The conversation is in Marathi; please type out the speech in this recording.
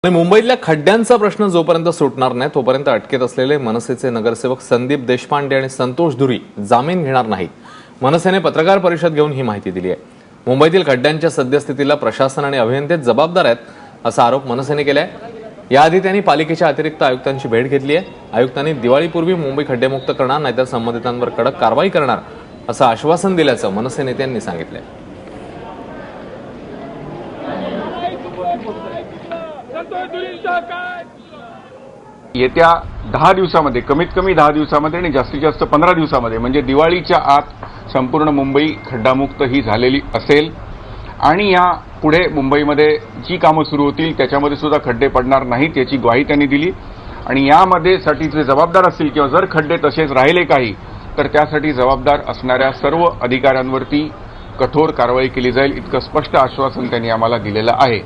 आणि मुंबईतल्या खड्ड्यांचा प्रश्न जोपर्यंत सुटणार नाही तोपर्यंत अटकेत असलेले मनसेचे नगरसेवक संदीप देशपांडे आणि संतोष धुरी जामीन घेणार नाहीत. मनसेने पत्रकार परिषद घेऊन ही माहिती दिली आहे. मुंबईतील खड्ड्यांच्या सद्यस्थितीला प्रशासन आणि अभियंतेच जबाबदार आहेत असा आरोप मनसेने केलाय. याआधी त्यांनी पालिकेच्या अतिरिक्त आयुक्तांची भेट घेतली आहे. आयुक्तांनी दिवाळीपूर्वी मुंबई खड्डेमुक्त करणार नाहीतर संबंधितांवर कडक कारवाई करणार असं आश्वासन दिल्याचं मनसे नेत्यांनी सांगितलंय. येत्या 10 दिवसामध्ये, कमीत कमी 10 दिवसामध्ये आणि जास्तीत जास्त 15 दिवसामध्ये, म्हणजे दिवाळीच्या आत संपूर्ण मुंबई खड्डामुक्त ही झालेली असेल. आणि या पुढे मुंबईमध्ये जी कामं सुरू होतील त्याच्यामध्ये सुद्धा खड्डे पडणार नाहीत याची ग्वाही त्यांनी दिली. आणि यामध्ये साठी जे जबाबदार असतील किंवा जर खड्डे तसेच राहिले काही तर त्यासाठी जबाबदार असणाऱ्या सर्व अधिकाऱ्यांवरती कठोर कारवाई केली जाईल इतकं स्पष्ट आश्वासन त्यांनी आम्हाला दिलेलं आहे.